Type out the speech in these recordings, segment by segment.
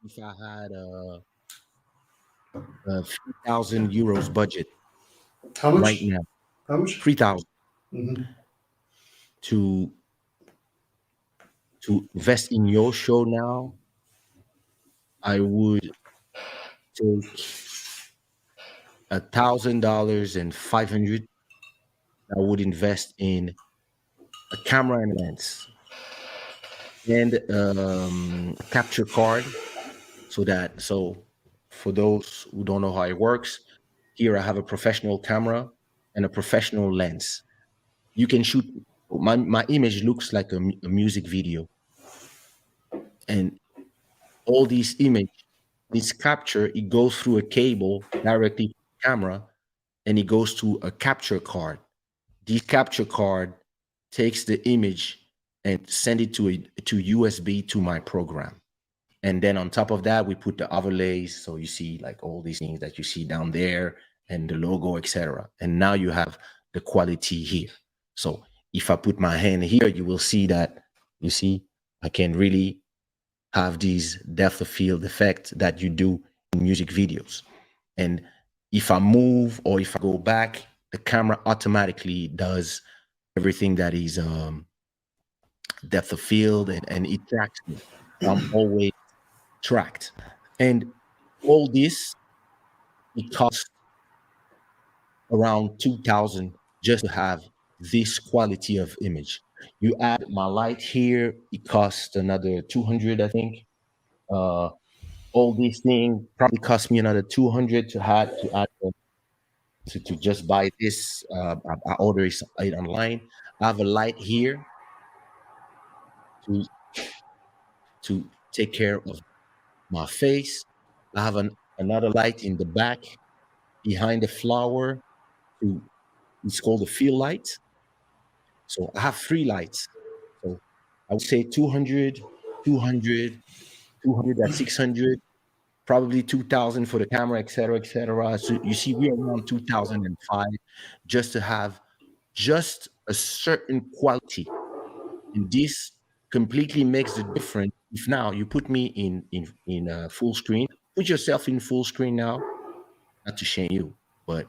if I had a 3,000 euros budget How right much? now, How much? 3,000 Mm-hmm. to invest in your show now, I would take $1,000 and 500. I would invest in a camera and lens and a capture card, so for those who don't know how it works, here I have a professional camera and a professional lens. You can shoot my image looks like a music video, and all these image, this capture, it goes through a cable directly to the camera, and it goes to a capture card. This capture card takes the image and send it to USB to my program. And then on top of that, we put the overlays. So you see like all these things that you see down there and the logo, etc. And now you have the quality here. So if I put my hand here, you will see that, you see, I can really have these depth of field effect that you do in music videos. And if I move or if I go back, the camera automatically does everything that is depth of field, and it tracks me. I'm always tracked. And all this, it costs around 2,000 just to have this quality of image. You add my light here, it costs another 200, I think. All these things probably cost me another 200 to add to just buy this. I order it online. I have a light here to take care of my face. I have another light in the back behind the flower. It's called a field light. So I have 3 lights. So I would say 200, 200, 200 at 600, probably 2,000 for the camera, etc., etc. So you see, we're around 2005 just to have just a certain quality. And this completely makes the difference. If now you put me in full screen, put yourself in full screen now, not to shame you, but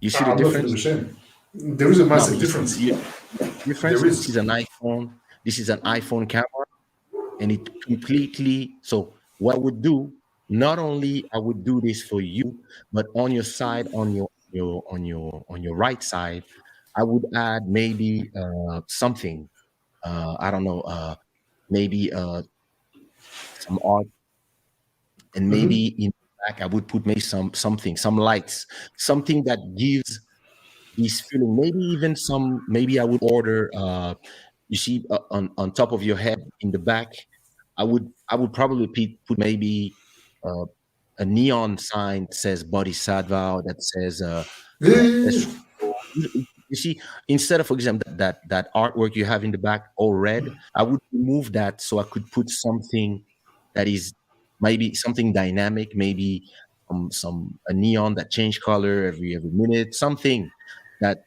you see the I'm not feeling difference? ashamed. There is a No, massive you see difference. the difference. There This is. is an iPhone. This is an iPhone camera, and it completely. So what I would do, not only I would do this for you, but on your side, on your right side, I would add maybe something. I don't know, maybe some art, and maybe in the back I would put maybe some lights, something that gives this feeling. Maybe even maybe I would order. You see, on top of your head in the back, I would probably put maybe uh, a neon sign that says Boddhi Satva, or that says let's. Yeah. You see, instead of, for example, that artwork you have in the back all red, I would remove that so I could put something that is maybe something dynamic, maybe a neon that change color every minute, something that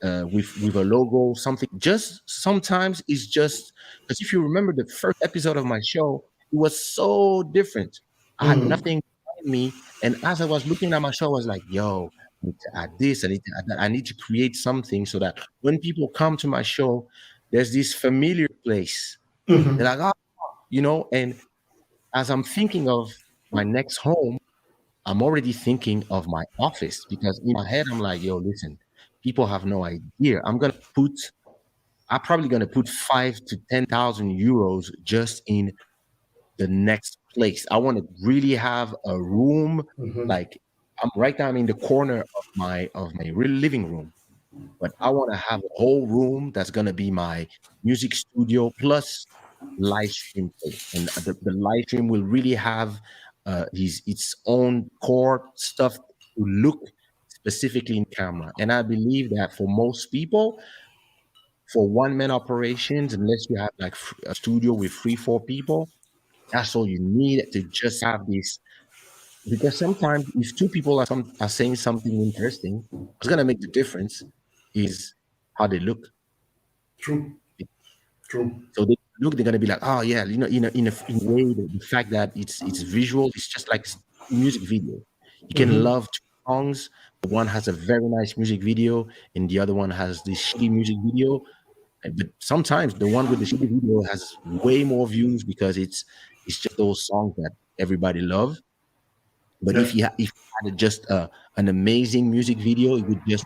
with a logo, something. Just sometimes it's just because if you remember the first episode of my show, it was so different. I had nothing behind me, and as I was looking at my show, I was like, "Yo, I need to add this. I need to add that. I need to create something so that when people come to my show, there's this familiar place. They're like, oh, And as I'm thinking of my next home, I'm already thinking of my office, because in my head I'm like, yo, listen, people have no idea. I'm probably gonna put 5 to 10,000 euros just in the next place. I want to really have a room, like I'm in the corner of my real living room, but I want to have a whole room that's gonna be my music studio plus live stream place, and the live stream will really have its own core stuff to look specifically in camera. And I believe that for most people, for one-man operations, unless you have like a studio with 3 4 people, that's all you need to just have this. Because sometimes if 2 people are saying something interesting, what's gonna make the difference is how they look. True. True. So look, they're gonna be like, oh yeah, in a way, the fact that it's visual, it's just like music video. You can Mm-hmm. love two songs. One has a very nice music video, and the other one has this shitty music video. But sometimes the one with the shitty video has way more views because it's just those songs that everybody loves. But Yeah. if you had just an amazing music video, it would just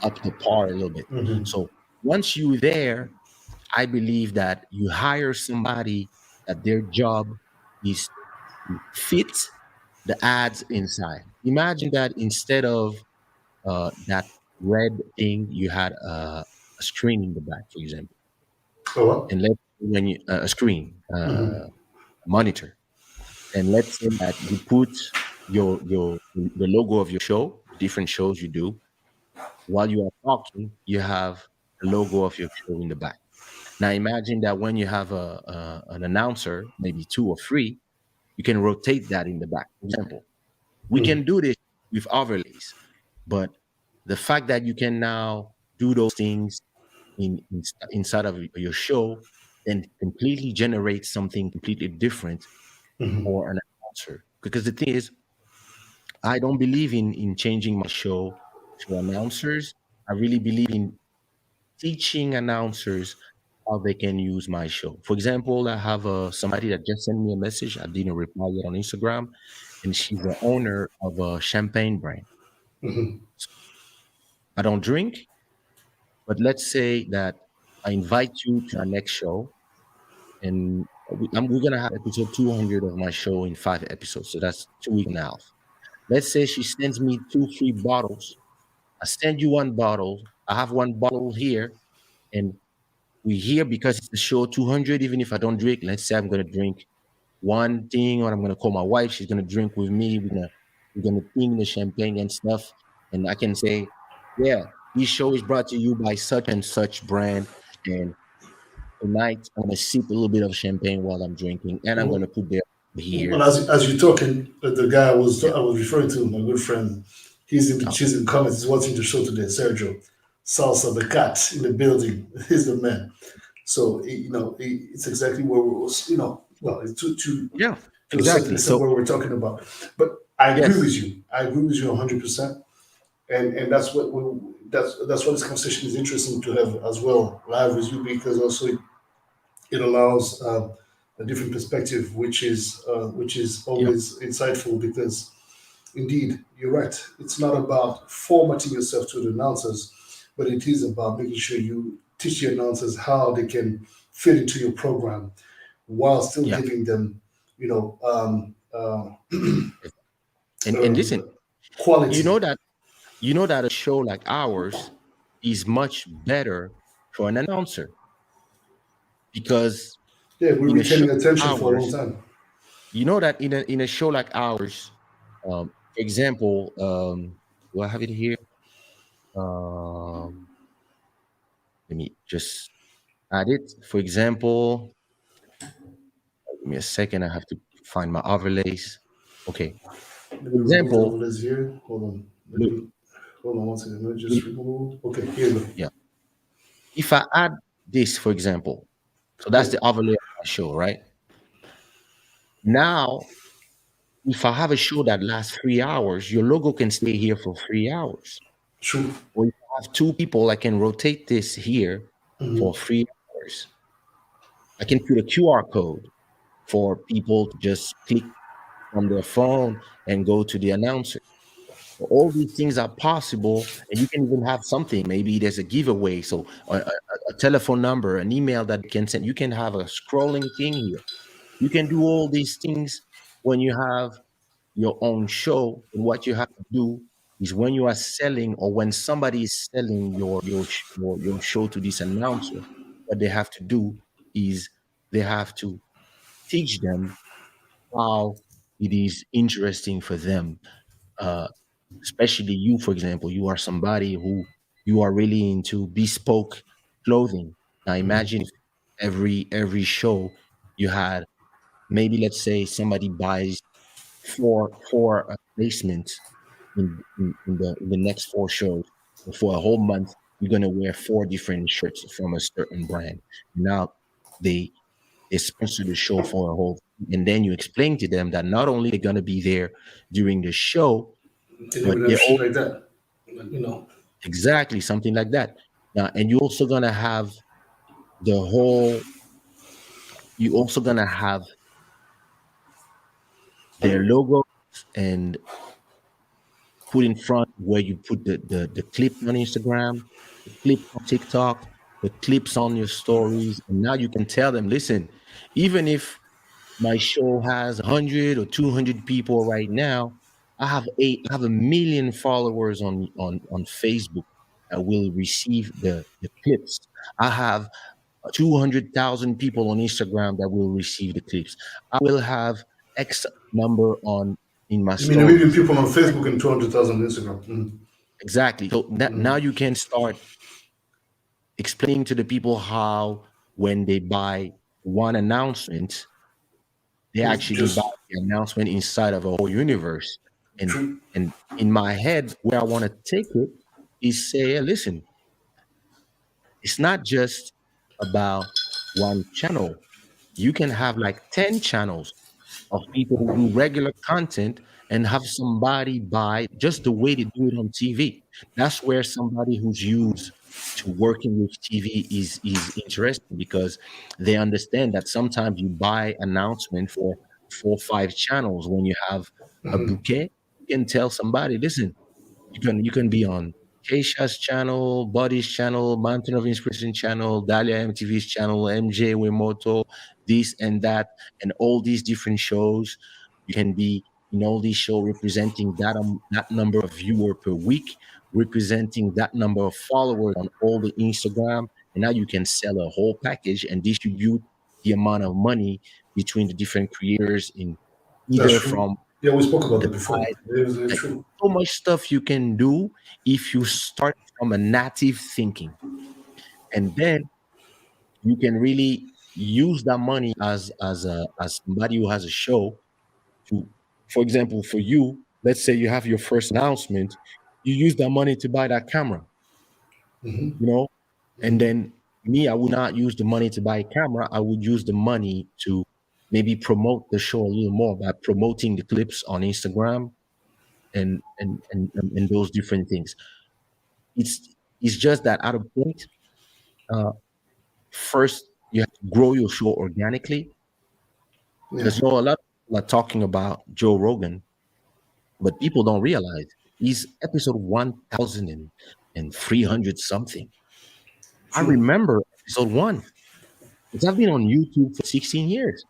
up the par a little bit. Mm-hmm. So once you're there, I believe that you hire somebody that their job is to fit the ads inside. Imagine that instead of that red thing, you had a screen in the back, for example, Oh, what? and let when you a screen, Mm-hmm. a monitor, and let's say that you put your the logo of your show, different shows you do. While you are talking, you have the logo of your show in the back. Now imagine that when you have an announcer, maybe two or three, you can rotate that in the back. For example, we Mm-hmm. can do this with overlays, but the fact that you can now do those things inside of your show and completely generate something completely different Mm-hmm. for an announcer. Because the thing is, I don't believe in changing my show to announcers. I really believe in teaching announcers how they can use my show. For example, I have somebody that just sent me a message. I didn't reply yet on Instagram, and she's the owner of a champagne brand. Mm-hmm. So I don't drink, but let's say that I invite you to our next show, and we're gonna have episode 200 of my show in 5 episodes. So that's 2 weeks and a half. Let's say she sends me two free bottles. I send you one bottle. I have one bottle here, and we here because it's the show 200. Even if I don't drink, let's say I'm gonna drink one thing, or I'm gonna call my wife. She's gonna drink with me. We're gonna ping the champagne and stuff, and I can say, yeah, this show is brought to you by such and such brand, and tonight I'm gonna sip a little bit of champagne while I'm drinking, and I'm Well, gonna put there well, here. as you're talking, the guy Yeah. I was referring to, my good friend, Okay. he's in comments. He's watching the show today. Sergio, Salsa the cat in the building. He's the man. So it's exactly where we was. Well, it's Yeah. to a certain Exactly. extent So what we're talking about. But I agree with yes. you. I agree with you 100%. And that's what that's why this conversation is interesting to have as well live with you, because also it allows a different perspective, which is Yep. always insightful, because indeed you're right. It's not about formatting yourself to the announcers, but it is about making sure you teach the announcers how they can fit into your program while still Yeah. giving them, you know, And listen, you quality. know that you know that a show like ours is much better for an announcer because Yeah, we're in a show retaining like attention for a long ours, time. you know that in a show like ours, for example, do I have it here? Um, Let me just add it. For example, give me a second. I have to find my overlays. Okay. Let For me remove the example, overlays here. Hold on. Let look, me hold on one second. Let me just look, remove. Okay, here we go. yeah. If I add this, for example, so that's Yeah, the overlay of my show, right? Now, if I have a show that lasts 3 hours, your logo can stay here for 3 hours. true. Or if I have two people, I can rotate this here for Hmm. 3 hours. I can put a QR code for people to just click from their phone and go to the announcer. All these things are possible, and you can even have something. Maybe there's a giveaway, so a telephone number, an email that you can send. You can have a scrolling thing here. You can do all these things when you have your own show. And what you have to do is when you are selling, or when somebody is selling your show to this announcer, what they have to do is they have to teach them how it is interesting for them. Uh, Especially you, for example, you are somebody who you are really into bespoke clothing. Now imagine if every show you had, maybe let's say somebody buys four placements in the next four shows. For a whole month you're going to wear four different shirts from a certain brand. Now they they sponsor the show for a whole, and then you explain to them that not only they're gonna be there during the show, They but never they're have shit all like that. You know. exactly something like that. Now, and you're also gonna have the whole. You're also gonna have their logo and put in front where you put the clip on Instagram, the clip on TikTok, the clips on your stories, and now you can tell them, listen, even if my show has 100 or 200 people right now, I have a million followers on Facebook that will receive the clips. I have 200,000 people on Instagram that will receive the clips. I will have X number on in my You mean a million stories. people on Facebook and 200,000 on Instagram? Mm-hmm. Exactly. So now you can start explaining to the people how when they buy one announcement, they actually buy Just the announcement inside of a whole universe. And true. and in my head, where I want to take it is say, hey, listen, it's not just about one channel. You can have like 10 channels of people who do regular content and have somebody buy just the way they do it on TV. That's where somebody who's used to working with TV is interesting because they understand that sometimes you buy announcement for 4 or 5 channels when you have a bouquet. You can tell somebody, listen, you can be on Keisha's channel, Boddhi's channel, Mountain of Inspiration channel, Dalia MTV's channel, MJ Wemoto, this and that, and all these different shows. You can be in all these shows representing that number of viewer per week, representing that number of followers on all the Instagram, and now you can sell a whole package and distribute the amount of money between the different creators in That's either true. from Yeah, we spoke about the that before. side, It was like true. so much stuff you can do if you start from a native thinking, and then you can really use that money as somebody who has a show to, for example, for you, let's say you have your first announcement, you use that money to buy that camera, you know, and then me, I would not use the money to buy a camera. I would use the money to maybe promote the show a little more by promoting the clips on Instagram and those different things. It's just that at a point, uh, first you have to grow your show organically Yeah. because a lot of people are talking about Joe Rogan, but people don't realize he's episode 1,300 something. I True. remember episode one because I've been on YouTube for 16 years.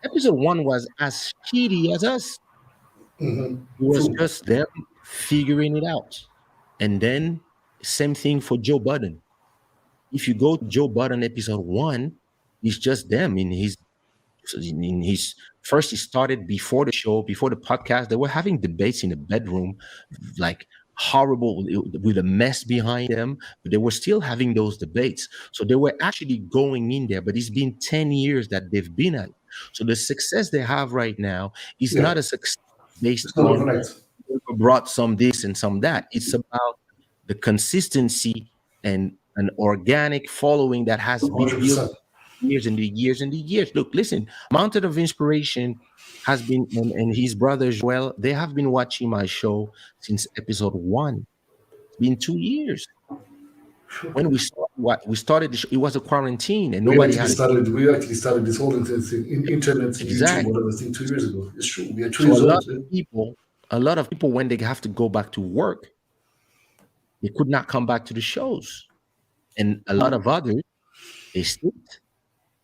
Episode one was as shitty as us. It was True. just them figuring it out. And then same thing for Joe Budden. If you go to Joe Budden episode one, it's just them in his first. He started before the show, before the podcast. They were having debates in the bedroom, like horrible with a mess behind them, but they were still having those debates. So they were actually going in there. But it's been 10 years that they've been at it. So the success they have right now is Yeah. not a success based It's not on overnight. brought some this and some that. It's about the consistency and an organic following that has been built 100%. years and the years and the years. Look, listen, Mountain of Inspiration has been, and his brother Joel, they have been watching my show since episode one. It's been 2 years. When we started the show, it was a quarantine and nobody had a We actually started this whole thing in internet, YouTube, exact. whatever thing 2 years ago. It's true. We are two So years old. Yeah. a lot of people, when they have to go back to work, they could not come back to the shows. And a lot of others, they sit,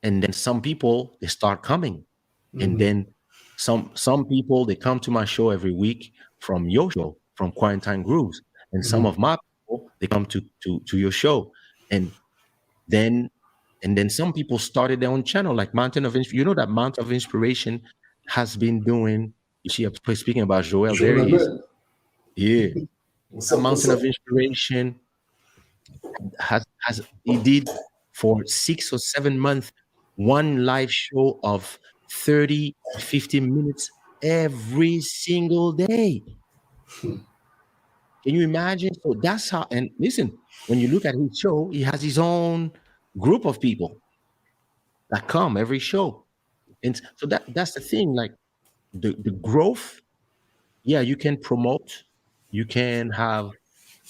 and then some people they start coming, and then some people they come to my show every week from your show, from Quarantine Grooves, and some of my people they come to your show, and then some people started their own channel like Mountain of Inspiration. You know that Mountain of Inspiration has been doing. You see, I'm speaking about Joel. Sure, There I he is. bet. Yeah, What's that up? What's Mountain up? of Inspiration has he did for 6 or 7 months one live show of 30 or 50 minutes every single day. Can you imagine? So that's how, and listen, when you look at his show, he has his own group of people. that come every show. And so that's the thing. Like the growth, yeah, you can promote, you can have,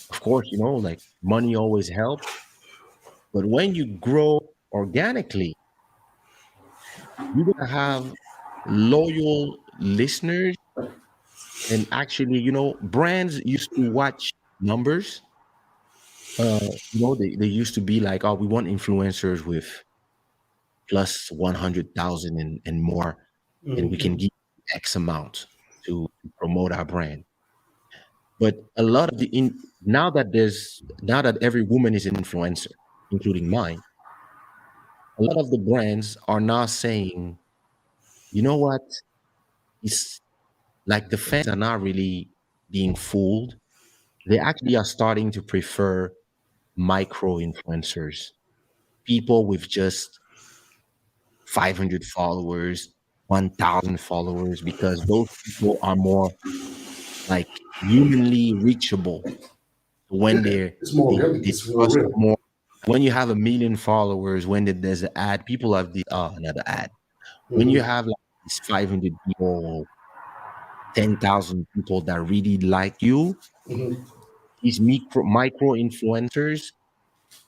of course, like money always helps. But when you grow organically, you're gonna have loyal listeners. And actually, brands used to watch numbers. They used to be like, oh, we want influencers with plus 100,000 and more, and we can Mm-hmm. give X amount to promote our brand. But a lot of now that every woman is an influencer, including mine, a lot of the brands are now saying, you know what? It's like the fans are not really being fooled. They actually are starting to prefer micro influencers, people with just 500 followers, 1,000 followers, because those people are more like humanly reachable. When Yeah, it's more organic. they It's more trust real. more. When you have a million followers, when there's an ad, people have the another ad. When you Mm-hmm. have like these 500 people, 10,000 people that really like you, Mm-hmm. these micro influencers,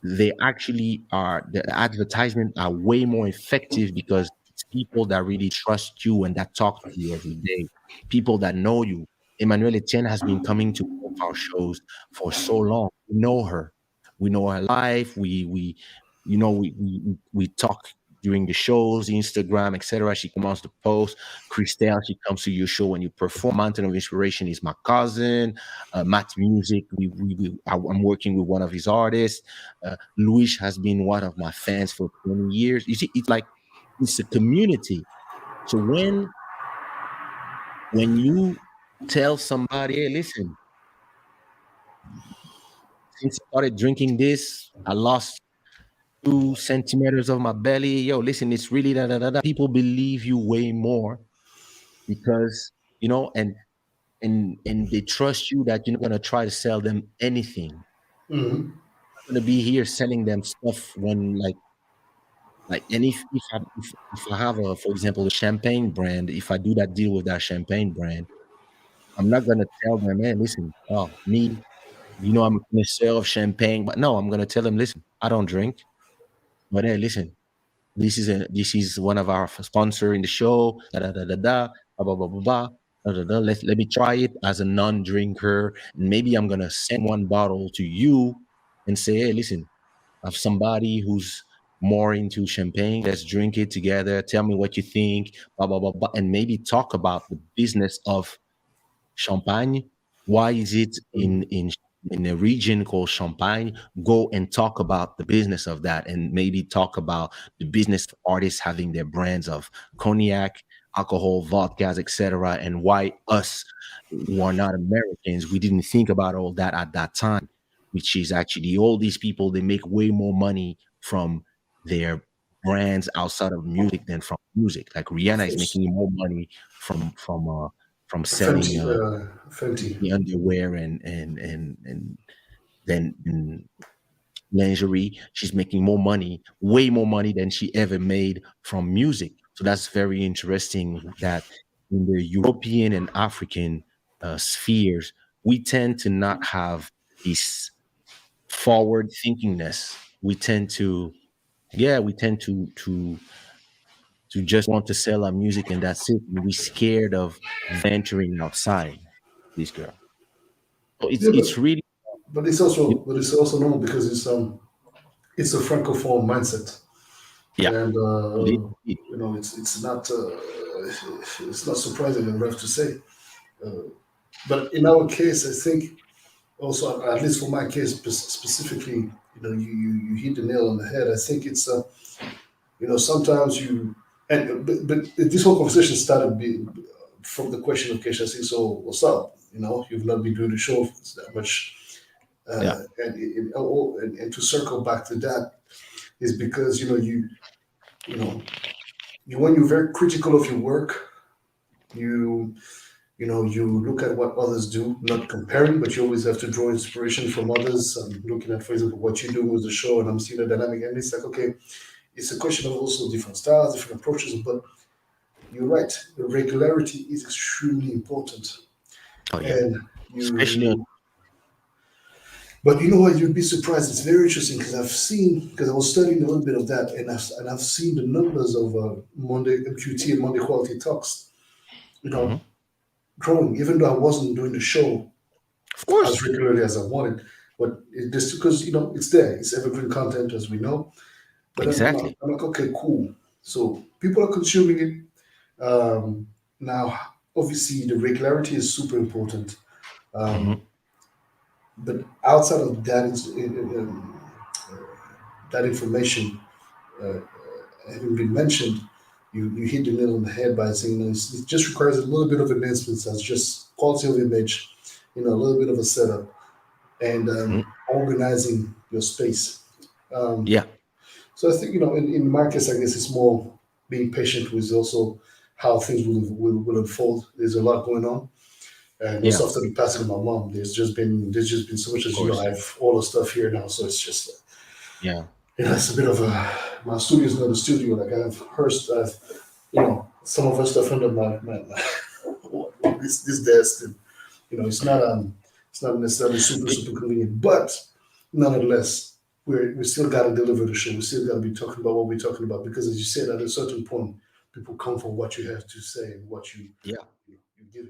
they actually are, the advertisement are way more effective because it's people that really trust you and that talk to you every day, people that know you. Emmanuel Etienne has been coming to all of our shows for so long. We know her, we know her life. We talk during the shows, Instagram, etc. She comes to post. Christelle, she comes to your show when you perform. Mountain of Inspiration is my cousin. Matt Music, I'm working with one of his artists. Luis has been one of my fans for 20 years. You see, it's like it's a community. So when you tell somebody, hey, listen, since I started drinking this, I lost 2 centimeters of my belly. Yo, listen, it's really da da da da. People believe you way more because and they trust you that you're not gonna try to sell them anything. Mm-hmm. You're not gonna be here selling them stuff when like, and if I have a, for example, a champagne brand, if I do that deal with that champagne brand, I'm not gonna tell them, hey, listen, oh, me, I'm a connoisseur of champagne, but no, I'm gonna tell them, listen, I don't drink, but hey, listen, this is one of our sponsor in the show, da da da da da, blah blah blah blah blah. Da, da, da. Let me try it as a non-drinker. And maybe I'm gonna send one bottle to you and say, hey, listen, of somebody who's more into champagne. Let's drink it together. Tell me what you think, blah, blah, blah, blah, and maybe talk about the business of champagne. Why is it in a region called Champagne? Go and talk about the business of that, and maybe talk about the business of artists having their brands of cognac, alcohol, vodkas, etc., and why us who are not Americans, we didn't think about all that at that time, which is actually all these people, they make way more money from their brands outside of music than from music. Like Of Rihanna is course. making more money from selling Fenty. Fenty. the underwear and then in lingerie. She's making more money, way more money than she ever made from music. So that's very interesting that in the European and African spheres, we tend to not have this forward thinkingness. We tend to, yeah, we tend to just want to sell our music and that's it. And we're scared of venturing outside. This girl. So it's Yeah, it's really but it's also normal because it's a francophone mindset, yeah. and It, it, it's not surprising. I have to say, uh, but in our case, I think also at least for my case specifically, you hit the nail on the head. I think it's sometimes you but this whole conversation started from the question of Kesha saying, so what's up? You've not been doing the show that much. yeah. And to circle back to that is because you know when you're very critical of your work, you you look at what others do, not comparing, but you always have to draw inspiration from others. I'm looking at, for example, what you do with the show, and I'm seeing the dynamic, and it's like, okay, it's a question of also different styles, different approaches. But you're right, the regularity is extremely important. Oh yeah, And especially on. you but you know what? You'd be surprised. It's very interesting because I was studying a little bit of that, and I've seen the numbers of Monday MQT and Monday Quality Talks, you know, Mhm. growing. Even though I wasn't doing the show Of as course, regularly as I wanted, but just because it's there, it's evergreen content as we know. But exactly. I'm like, okay, cool. So people are consuming it now. Obviously, the regularity is super important. Um, Mhm. but outside of that information uh, having been mentioned, you hit the nail on the head by saying it just requires a little bit of enhancements as just quality of image, a little bit of a setup and Mhm. organizing your space. Um, Yeah, so I think in my case, I guess it's more being patient with also how things will unfold. There's a lot going on. And yeah, also after the passing of my mom, there's just been so much of as I course. have all the stuff here now, so it's just Yeah, it's a bit of a my studio's not a studio. Like I have her stuff, some of her stuff under this desk, and it's not necessarily super It- super convenient, but nonetheless, we still got to deliver the show. We still got to be talking about what we're talking about because, as you said, at a certain point, people come for what you have to say and what you yeah. you give.